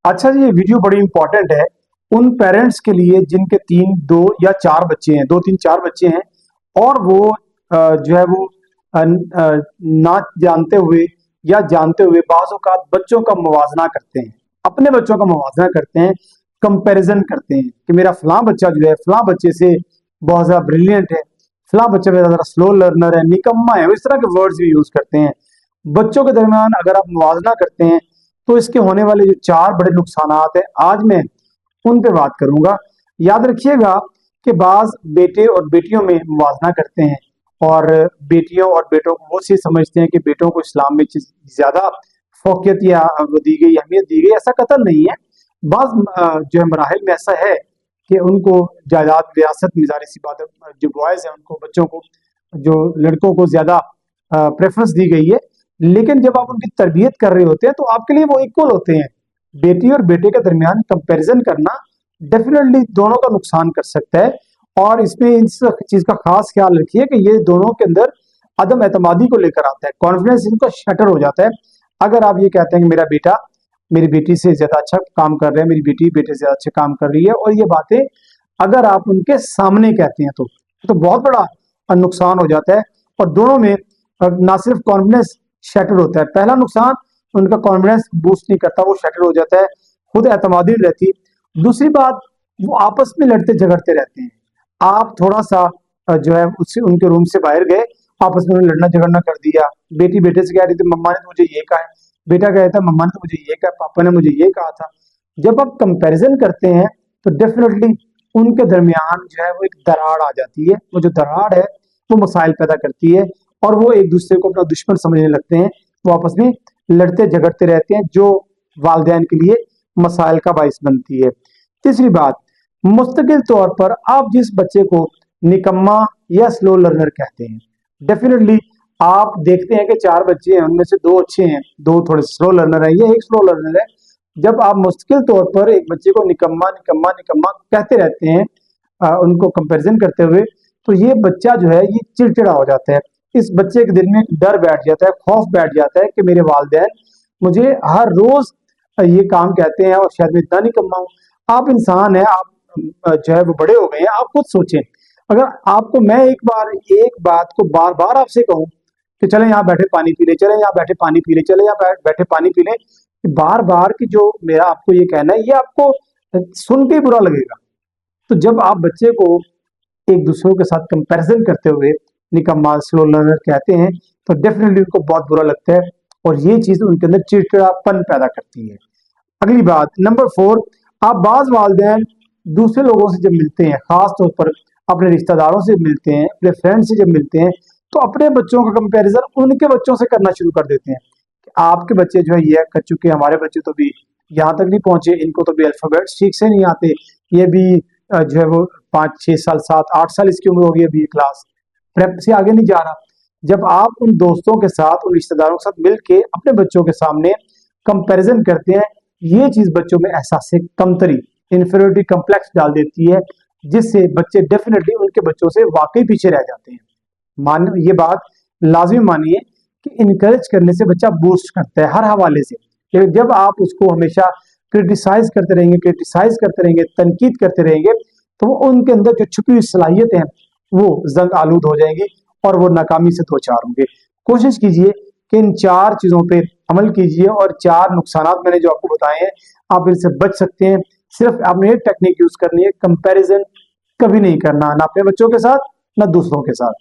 अच्छा जी, ये वीडियो बड़ी इंपॉर्टेंट है उन पेरेंट्स के लिए जिनके 2 या 4 बच्चे हैं, 2 3 4 बच्चे हैं और वो जो है वो ना जानते हुए या जानते हुए बाज़ औक़ात बच्चों का मुवाज़ना करते हैं, अपने बच्चों का मुवाज़ना करते हैं, कंपैरिज़न करते हैं कि मेरा फलां बच्चा जो है फलां बच्चे से बहुत ज़्यादा ब्रिलियंट है, फलां बच्चा मेरा ज़रा स्लो लर्नर है, निकम्मा है, इस तरह के वर्ड्स भी यूज़ करते हैं। बच्चों के दरमियान अगर आप मुवाज़ना करते हैं तो इसके होने वाले जो 4 बड़े नुकसानात हैं, आज मैं उन पे बात करूँगा। याद रखिएगा कि बाज़ बेटे और बेटियों में मुवाज़ना करते हैं और बेटियों और बेटों को वो चीज़ समझते हैं कि बेटों को इस्लाम में ज़्यादा फ़ोक़ियत या वो दी गई, अहमियत दी गई, ऐसा कतई नहीं है। बाज़ जो है मराहिल में ऐसा है कि उनको जायदाद, विरासत में ज़ाहिर-सी बात है, जो बॉयज़ हैं उनको, बच्चों को, जो लड़कों को ज़्यादा प्रेफ़रेंस दी गई है। लेकिन जब आप उनकी तरबियत कर रहे होते हैं तो आपके लिए वो इक्वल होते हैं। बेटी और बेटे के दरमियान कंपैरिजन करना डेफिनेटली दोनों का नुकसान कर सकता है और इसमें इस चीज़ का खास ख्याल रखिए कि ये दोनों के अंदर अदम एतमादी को लेकर आता है, कॉन्फिडेंस इनका शटर हो जाता है। अगर आप ये कहते हैं कि मेरा बेटा मेरी बेटी से ज़्यादा अच्छा काम कर रहा है, मेरी बेटी बेटे से ज़्यादा अच्छा काम कर रही है, और ये बातें अगर आप उनके सामने कहते हैं तो बहुत बड़ा नुकसान हो जाता है और दोनों में ना सिर्फ कॉन्फिडेंस शैटर होता है। पहला नुकसान, उनका कॉन्फिडेंस बूस्ट नहीं करता, वो शैटर हो जाता है, खुद एतमादी नहीं रहती। दूसरी बात, वो आपस में लड़ते झगड़ते रहते हैं। आप थोड़ा सा जो है उससे उनके रूम से बाहर गए, आपस में लड़ना झगड़ना कर दिया। बेटी बेटे से कह रही थी मम्मा ने तो मुझे ये कहा है, बेटा कह रहा था मम्मा ने तो मुझे ये कहा, पापा ने मुझे ये कहा था। जब आप कंपैरिजन करते हैं तो डेफिनेटली उनके दरमियान जो है वो एक दरार आ जाती है। वो जो दरार है वो मसाइल पैदा करती है और वो एक दूसरे को अपना दुश्मन समझने लगते हैं। वो आपस में लड़ते झगड़ते रहते हैं, जो वालिदैन के लिए मसाइल का बाइस बनती है। तीसरी बात, मुस्तकिल तौर पर आप जिस बच्चे को निकम्मा या स्लो लर्नर कहते हैं, डेफिनेटली आप देखते हैं कि 4 बच्चे हैं, उनमें से 2 अच्छे हैं, 2 थोड़े स्लो लर्नर है या 1 स्लो लर्नर है। जब आप मुश्किल तौर पर एक बच्चे को निकम्मा निकम्मा निकम्मा कहते रहते हैं उनको कंपैरिजन करते हुए, तो ये बच्चा जो है ये चिड़चिड़ा हो जाता है। इस बच्चे के दिल में डर बैठ जाता है, खौफ बैठ जाता है कि मेरे वालिदैन मुझे हर रोज ये काम कहते हैं और शायद मैं इतना निकम्मा हूँ। आप इंसान हैं, आप जो है वो बड़े हो गए हैं, आप खुद सोचें। अगर आपको मैं एक बात को बार बार आपसे कहूँ कि चले यहाँ बैठे पानी पी ले, चले यहाँ बैठे पानी पी ले, चले यहाँ बैठे पानी पी ले, बार बार की जो मेरा आपको ये कहना है, ये आपको सुन के बुरा लगेगा। तो जब आप बच्चे को एक दूसरों के साथ कंपैरिजन करते हुए निकम्मा स्लो लर्नर कहते हैं तो डेफिनेटली उनको बहुत बुरा लगता है और ये चीज उनके अंदर चिड़चिड़ापन पैदा करती है। अगली बात, नंबर 4, आप बाज वालिदैन दूसरे लोगों से जब मिलते हैं, खास तौर पर अपने रिश्तेदारों से मिलते हैं, अपने फ्रेंड से जब मिलते हैं, तो अपने बच्चों का कंपैरिजन उनके बच्चों से करना शुरू कर देते हैं कि आपके बच्चे जो है ये कर चुके हैं, हमारे बच्चे तो भी यहाँ तक नहीं पहुंचे, इनको तो भी अल्फाबेट्स ठीक से नहीं आते, ये भी जो है वो 5 6 साल 7 8 साल इसकी उम्र होगी, अभी क्लास प्रेप से आगे नहीं जा रहा। जब आप उन दोस्तों के साथ, उन रिश्तेदारों के साथ मिलके अपने बच्चों के सामने कंपैरिजन करते हैं, ये चीज बच्चों में एहसास कमतरी, इंफीरियरिटी कम्प्लेक्स डाल देती है, जिससे बच्चे डेफिनेटली उनके बच्चों से वाकई पीछे रह जाते हैं। मान ये बात लाजिमी मानिए कि इनकरेज करने से बच्चा बूस्ट करता है हर हवाले से, लेकिन जब आप उसको हमेशा क्रिटिसाइज करते रहेंगे, तनकीद करते रहेंगे, तो वो उनके अंदर जो छुपी हुई सलाहियत है वो जंग आलूद हो जाएंगी और वो नाकामी से दो चार होंगे। कोशिश कीजिए कि इन 4 चीजों पे अमल कीजिए और 4 नुकसानात मैंने जो आपको बताए हैं, आप इनसे बच सकते हैं। सिर्फ आपने एक टेक्निक यूज करनी है, कंपैरिजन कभी नहीं करना, ना अपने बच्चों के साथ ना दूसरों के साथ।